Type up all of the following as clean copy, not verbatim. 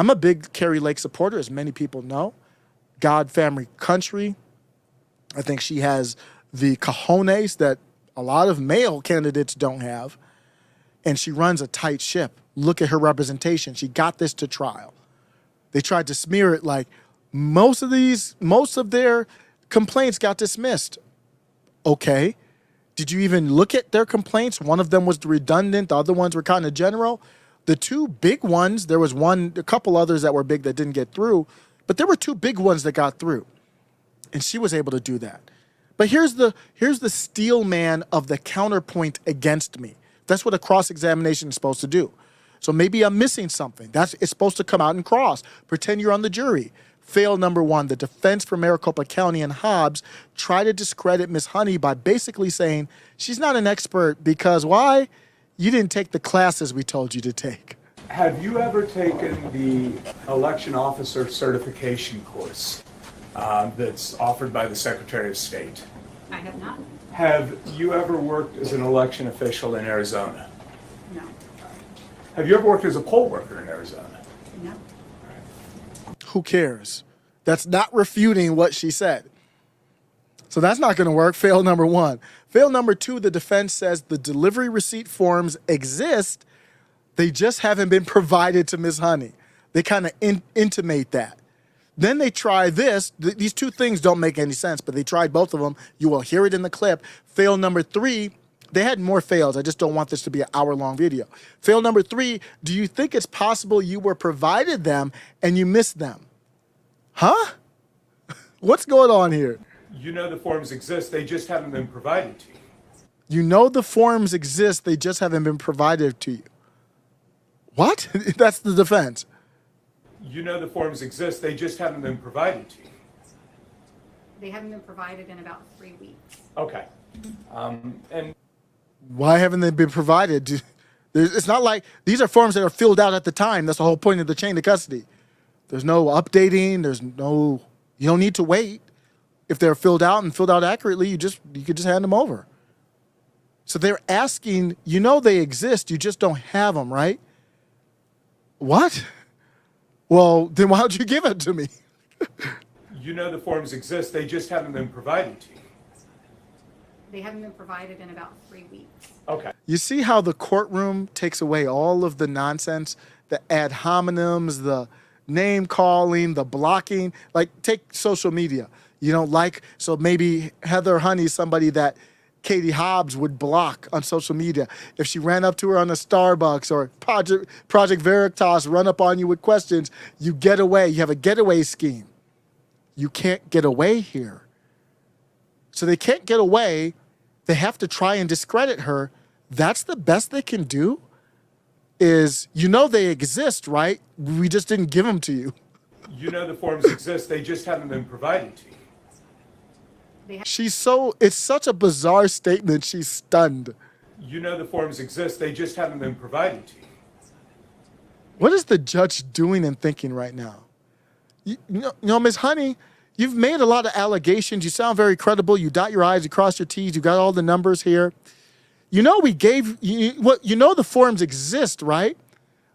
I'm a big Kari Lake supporter, as many people know. God, family, country. I think she has the cojones that a lot of male candidates don't have. And she runs a tight ship. Look at her representation. She got this to trial. They tried to smear it like most of their complaints got dismissed. Okay. Did you even look at their complaints? One of them was redundant. The other ones were kind of general. The two big ones, there was a couple others that were big that didn't get through, but there were two big ones that got through. And she was able to do that. But here's the steel man of the counterpoint against me. That's what a cross-examination is supposed to do. So maybe I'm missing something. It's supposed to come out and cross. Pretend you're on the jury. Fail number one. The defense for Maricopa County and Hobbs try to discredit Miss Honey by basically saying she's not an expert because why? You didn't take the classes we told you to take. Have you ever taken the election officer certification course that's offered by the Secretary of State? I have not. Have you ever worked as an election official in Arizona? No. Have you ever worked as a poll worker in Arizona? No. Who cares? That's not refuting what she said. So that's not going to work. Fail number one. Fail number two, the defense says the delivery receipt forms exist. They just haven't been provided to Ms. Honey. They kind of intimate that. Then they try this. These two things don't make any sense, but they tried both of them. You will hear it in the clip. Fail number three, they had more fails. I just don't want this to be an hour-long video. Fail number three, do you think it's possible you were provided them and you missed them? Huh? What's going on here? You know the forms exist, they just haven't been provided to you. You know the forms exist, they just haven't been provided to you. What? That's the defense. You know the forms exist, they just haven't been provided to you. They haven't been provided in about 3 weeks. Okay. And why haven't they been provided? It's not like these are forms that are filled out at the time. That's the whole point of the chain of custody. There's no updating. You don't need to wait. If they're filled out and filled out accurately, you could just hand them over. So they're asking, you know they exist, you just don't have them, right? What? Well, then why don't you give it to me? you know the forms exist, they just haven't been provided to you. They haven't been provided in about 3 weeks. Okay. You see how the courtroom takes away all of the nonsense, the ad hominems, the name calling, the blocking. Like, take social media. You don't like, so maybe Heather Honey's somebody that Katie Hobbs would block on social media. If she ran up to her on a Starbucks or Project Veritas run up on you with questions, you get away. You have a getaway scheme. You can't get away here. So they can't get away. They have to try and discredit her. That's the best they can do is, you know they exist, right? We just didn't give them to you. You know the forms exist, they just haven't been provided to you. It's such a bizarre statement. She's stunned. You know the forms exist, they just haven't been provided to you. What is the judge doing and thinking right now? You know, Ms. Honey, you've made a lot of allegations. You sound very credible. You dot your I's, you cross your T's. You got all the numbers here. You know we gave you what. You know the forms exist, right?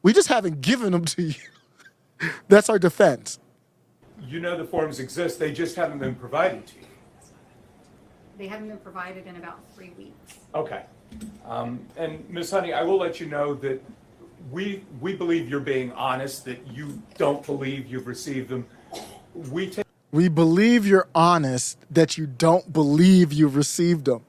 We just haven't given them to you. That's our defense. You know the forms exist, they just haven't been provided to you. They haven't been provided in about 3 weeks. Okay. And Ms. Honey, I will let you know that we believe you're being honest, that you don't believe you've received them. We believe you're honest, that you don't believe you've received them.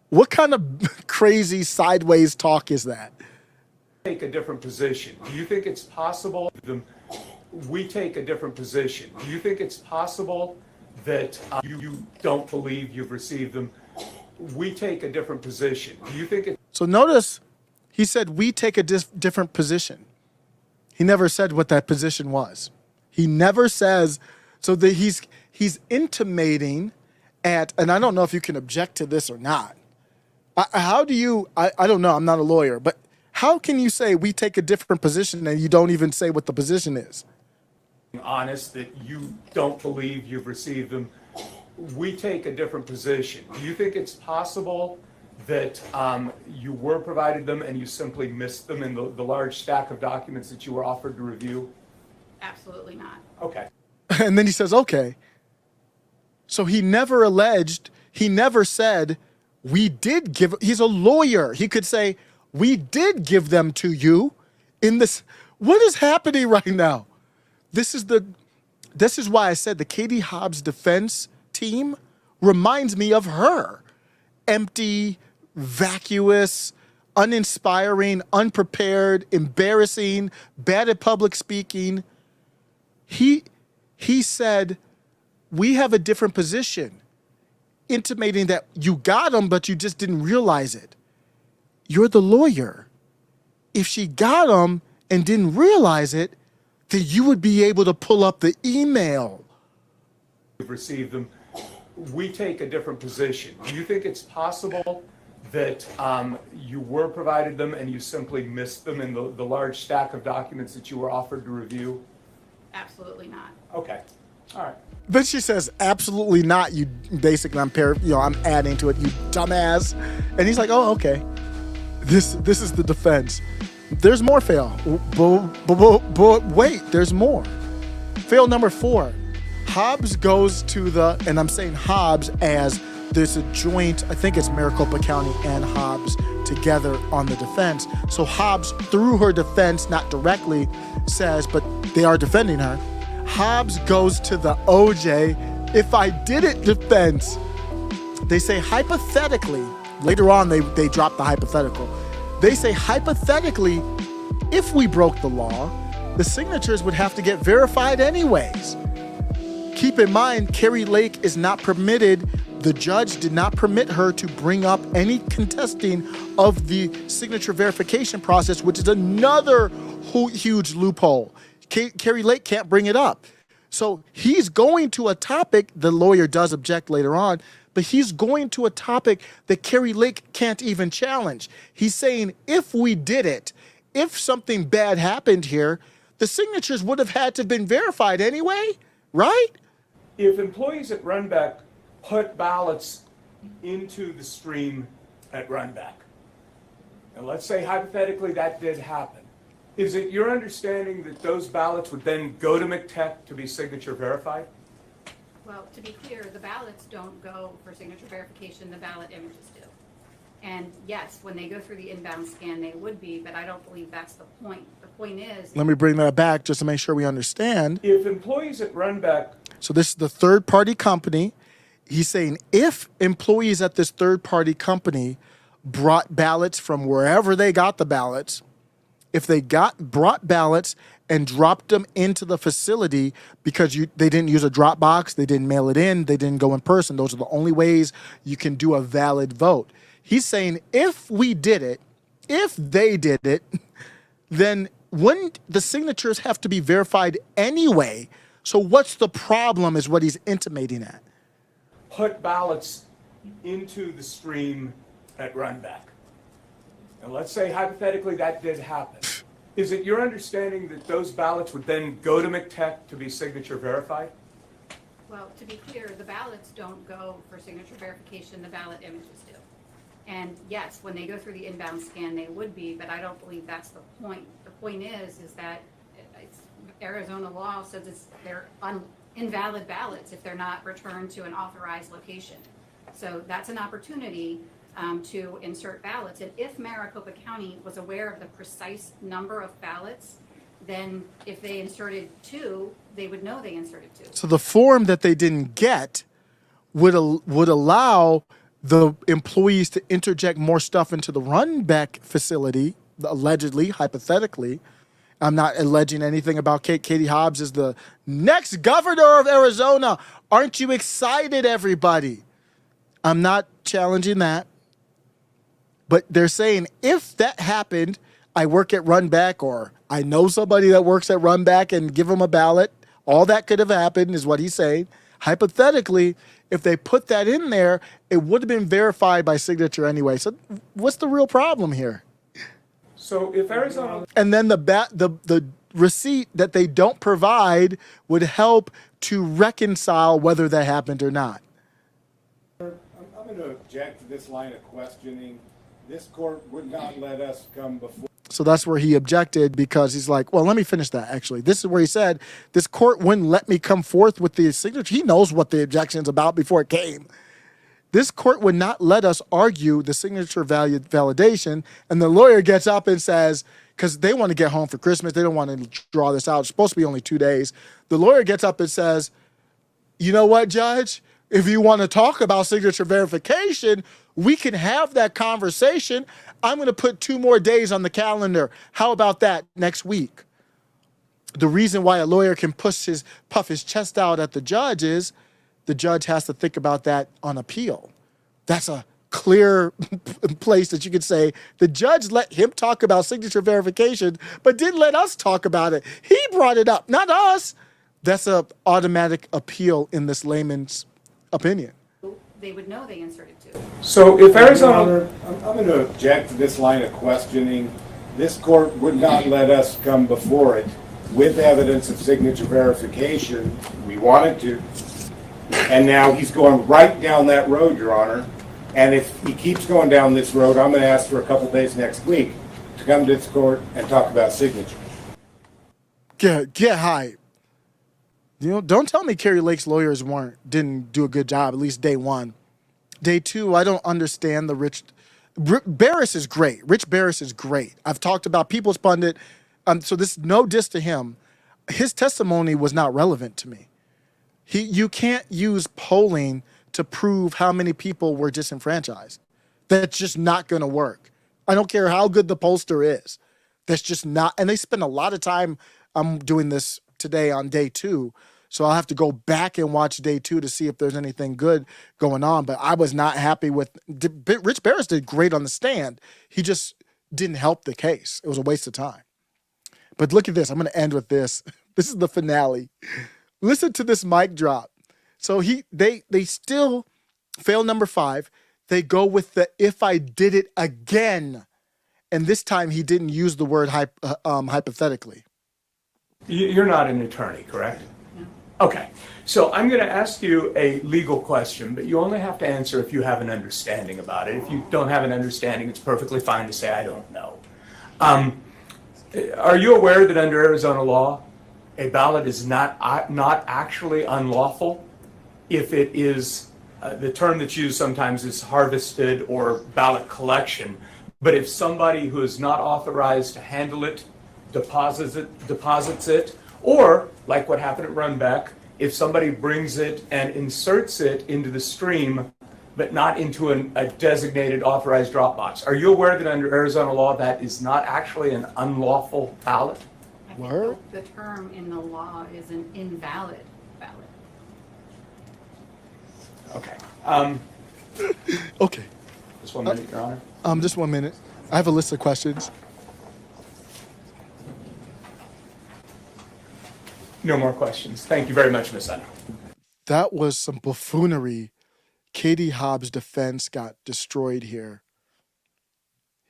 What kind of crazy sideways talk is that? Take a different position. Do you think it's possible? We take a different position. Do you think it's possible that you don't believe you've received them? We take a different position. Do you think it? So notice he said we take a different position. He never said what that position was. He never says, so that he's intimating at, and I don't know if you can object to this or not. How do you, I don't know, I'm not a lawyer, but how can you say we take a different position and you don't even say what the position is? Honest that you don't believe you've received them. We take a different position. Do you think it's possible that you were provided them and you simply missed them in the large stack of documents that you were offered to review? Absolutely not. Okay. And then he says, okay. So he never alleged, he never said, we did give, he's a lawyer. He could say, we did give them to you in this. What is happening right now? This is why I said the Katie Hobbs defense team reminds me of her. Empty, vacuous, uninspiring, unprepared, embarrassing, bad at public speaking. He said, we have a different position, intimating that you got him, but you just didn't realize it. You're the lawyer. If she got him and didn't realize it, then you would be able to pull up the email. We've received them. We take a different position. Do you think it's possible that you were provided them and you simply missed them in the large stack of documents that you were offered to review? Absolutely not. Okay. All right. Then she says, absolutely not, you basically, I'm adding to it, you dumbass. And he's like, oh, okay. This is the defense. There's more fail. But wait, there's more. Fail number 4. Hobbs goes to the, and I'm saying Hobbs as there's a joint, I think it's Maricopa County and Hobbs together on the defense. So Hobbs, through her defense, not directly, says, but they are defending her. Hobbs goes to the OJ, if I did it defense. They say hypothetically, later on they drop the hypothetical. They say hypothetically, if we broke the law, the signatures would have to get verified anyways. Keep in mind, Kari Lake is not permitted, the judge did not permit her to bring up any contesting of the signature verification process, which is another huge loophole. Kari Lake can't bring it up. So he's going to a topic, the lawyer does object later on, but he's going to a topic that Kari Lake can't even challenge. He's saying, if we did it, if something bad happened here, the signatures would have had to have been verified anyway, right? If employees at Runback put ballots into the stream at Runback, and let's say hypothetically that did happen, is it your understanding that those ballots would then go to McTech to be signature verified? Well, to be clear, the ballots don't go for signature verification, the ballot images do. And yes, when they go through the inbound scan, they would be, but I don't believe that's the point. The point is... Let me bring that back just to make sure we understand. If employees at Runback... So this is the third-party company. He's saying if employees at this third-party company brought ballots from wherever they got the ballots, if they brought ballots and dropped them into the facility because they didn't use a drop box, they didn't mail it in, they didn't go in person, those are the only ways you can do a valid vote. He's saying if we did it, if they did it, then wouldn't the signatures have to be verified anyway? So what's the problem is what he's intimating at. Put ballots into the stream at Runback. And let's say hypothetically that did happen. Is it your understanding that those ballots would then go to McTech to be signature verified? Well, to be clear, the ballots don't go for signature verification, the ballot images do. And yes, when they go through the inbound scan, they would be, but I don't believe that's the point. The point is that Arizona law says they're invalid ballots if they're not returned to an authorized location. So that's an opportunity to insert ballots. And if Maricopa County was aware of the precise number of ballots, then if they inserted 2, they would know they inserted 2. So the form that they didn't get would allow the employees to interject more stuff into the Runback facility, allegedly, hypothetically. I'm not alleging anything about Katie Hobbs is the next governor of Arizona. Aren't you excited, everybody? I'm not challenging that. But they're saying if that happened, I work at Runback or I know somebody that works at Runback and give them a ballot. All that could have happened is what he's saying. Hypothetically, if they put that in there, it would have been verified by signature anyway. So what's the real problem here? So if Arizona... And then the receipt that they don't provide would help to reconcile whether that happened or not. I'm going to object to this line of questioning. This court would not let us come before. So that's where he objected, because he's like, well, let me finish that actually. This is where he said, this court wouldn't let me come forth with the signature. He knows what the objection's about before it came. This court would not let us argue the signature validation. And the lawyer gets up and says, because they want to get home for Christmas, they don't want to draw this out. It's supposed to be only 2 days. The lawyer gets up and says, you know what, Judge? If you want to talk about signature verification, we can have that conversation. I'm going to put 2 more days on the calendar. How about that next week? The reason why a lawyer can puff his chest out at the judge is the judge has to think about that on appeal. That's a clear place that you could say the judge let him talk about signature verification, but didn't let us talk about it. He brought it up, not us. That's an automatic appeal in this layman's opinion. They would know they inserted 2. So if Your Arizona, Honor, I'm going to object to this line of questioning. This court would not let us come before it with evidence of signature verification. We wanted to. And now he's going right down that road, Your Honor. And if he keeps going down this road, I'm going to ask for a couple days next week to come to this court and talk about signature. Get hype. You know, don't tell me Kari Lake's lawyers didn't do a good job, at least day 1. Day 2, I don't understand the Rich Barris is great. Rich Barris is great. I've talked about People's Pundit, so this no diss to him. His testimony was not relevant to me. You can't use polling to prove how many people were disenfranchised. That's just not going to work. I don't care how good the pollster is. That's just not. And they spend a lot of time. I'm doing this today on day 2, so I'll have to go back and watch day 2 to see if there's anything good going on. But I was not happy with. Rich Barris did great on the stand. He just didn't help the case. It was a waste of time. But look at this. I'm going to end with this. This is the finale. Listen to this mic drop. So they still fail number 5. They go with the if I did it again. And this time he didn't use the word hypothetically. you're not an attorney, correct? No. Okay, so I'm going to ask you a legal question, but you only have to answer if you have an understanding about it. If you don't have an understanding, it's perfectly fine to say, I don't know. Are you aware that under Arizona law, a ballot is not actually unlawful if it is, the term that's used sometimes is harvested or ballot collection, but if somebody who is not authorized to handle it deposits it, or like what happened at Runback, if somebody brings it and inserts it into the stream, but not into a designated authorized drop box. Are you aware that under Arizona law that is not actually an unlawful ballot? I think Word? the term in the law is an invalid ballot. Okay. Okay. Just 1 minute, Your Honor. Just 1 minute. I have a list of questions. No more questions. Thank you very much, Ms. Hunter. That was some buffoonery. Katie Hobbs' defense got destroyed here.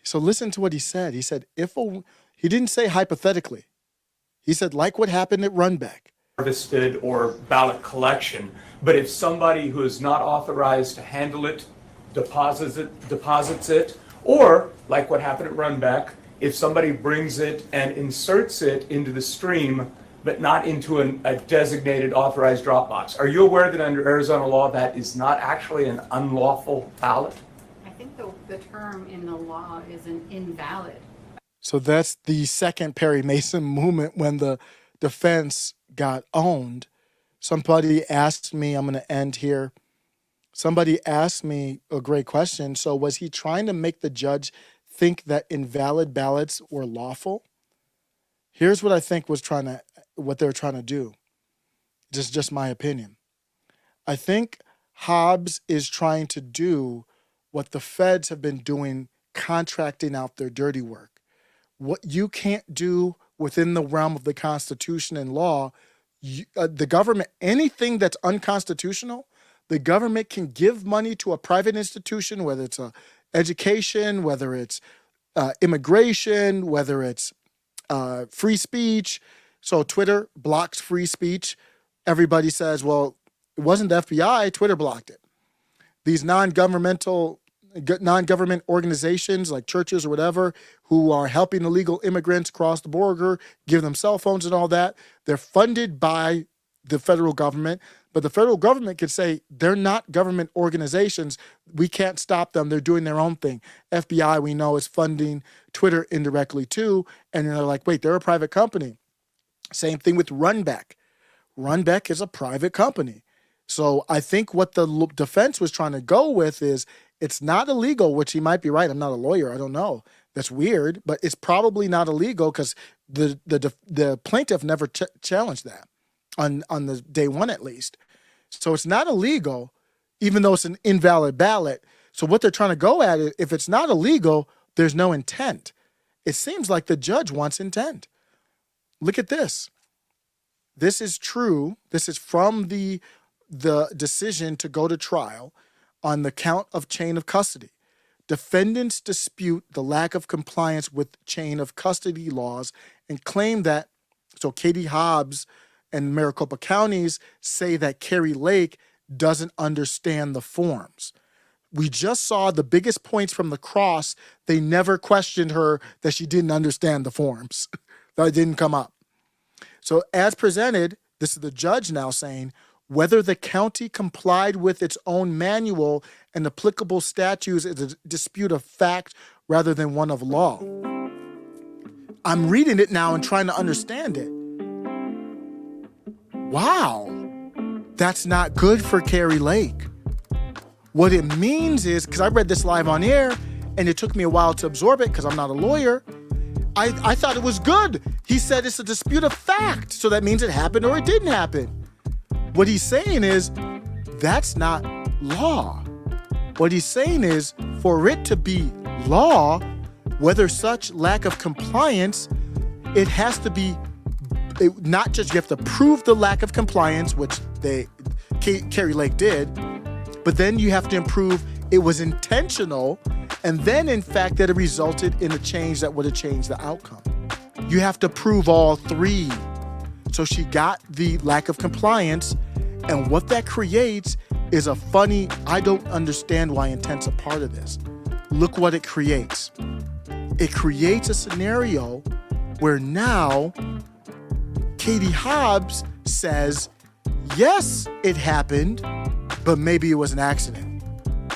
So listen to what he said. He said, he didn't say hypothetically. He said, like what happened at Runback. Harvested or ballot collection, but if somebody who is not authorized to handle it deposits it, or like what happened at Runback, if somebody brings it and inserts it into the stream, but not into a designated authorized drop box. Are you aware that under Arizona law that is not actually an unlawful ballot? I think the term in the law is an invalid. So that's the second Perry Mason movement when the defense got owned. Somebody asked me, I'm going to end here. Somebody asked me a great question. So was he trying to make the judge think that invalid ballots were lawful? Here's what I think what they were trying to do. Just my opinion. I think Hobbs is trying to do what the feds have been doing, contracting out their dirty work. What you can't do within the realm of the Constitution and law, the government, anything that's unconstitutional, the government can give money to a private institution, whether it's education, whether it's immigration, whether it's free speech. So Twitter blocks free speech. Everybody says, well, it wasn't the FBI, Twitter blocked it. These non-governmental non-government organizations like churches or whatever who are helping illegal immigrants cross the border, give them cell phones and all that. They're funded by the federal government, but the federal government could say they're not government organizations. We can't stop them. They're doing their own thing. FBI, we know, is funding Twitter indirectly too. And they're like, wait, they're a private company. Same thing with Runback. Runback is a private company. So I think what the defense was trying to go with is it's not illegal, which he might be right. I'm not a lawyer. I don't know. That's weird, but it's probably not illegal because the plaintiff never challenged that on the day one at least. So it's not illegal, even though it's an invalid ballot. So what they're trying to go at is if it's not illegal, there's no intent. It seems like the judge wants intent. Look at this. This is true. This is from the decision to go to trial on the count of chain of custody. Defendants dispute the lack of compliance with chain of custody laws and claim that, so Katie Hobbs and Maricopa counties say that Kari Lake doesn't understand the forms. We just saw the biggest points from the cross. They never questioned her that she didn't understand the forms. That didn't come up. So as presented, this is the judge now saying, whether the county complied with its own manual and applicable statutes is a dispute of fact rather than one of law. I'm reading it now and trying to understand it. Wow, that's not good for Kari Lake. What it means is, because I read this live on air and it took me a while to absorb it because I'm not a lawyer, I thought it was good. He said it's a dispute of fact, so that means it happened or it didn't happen. What he's saying is, that's not law. What he's saying is, for it to be law, whether such lack of compliance, it has to be, not just you have to prove the lack of compliance, which Kari Lake did, but then you have to prove it was intentional, and then in fact that it resulted in a change that would have changed the outcome. You have to prove all three. So she got the lack of compliance, and what that creates is a funny, I don't understand why intent's a part of this. Look what it creates. It creates a scenario where now Katie Hobbs says, yes, it happened, but maybe it was an accident.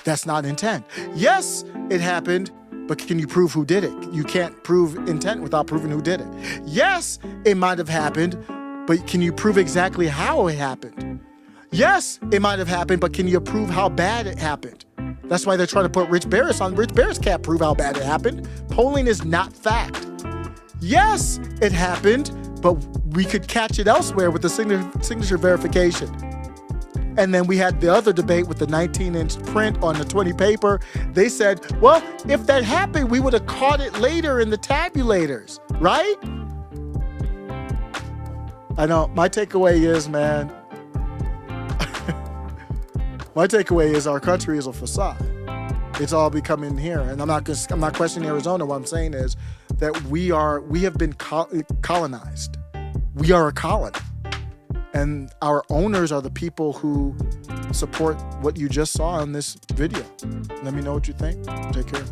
That's not intent. Yes, it happened, but can you prove who did it? You can't prove intent without proving who did it. Yes, it might have happened, but can you prove exactly how it happened? Yes, it might have happened, but can you prove how bad it happened? That's why they're trying to put Rich Barris on. Rich Barris can't prove how bad it happened. Polling is not fact. Yes, it happened, but we could catch it elsewhere with the signature verification. And then we had the other debate with the 19-inch print on the 20 paper. They said, well, if that happened, we would have caught it later in the tabulators, right? I know, my takeaway is, man, my takeaway is our country is a facade. It's all becoming here. And I'm not questioning Arizona. What I'm saying is that we have been colonized. We are a colony. And our owners are the people who support what you just saw in this video. Let me know what you think. Take care.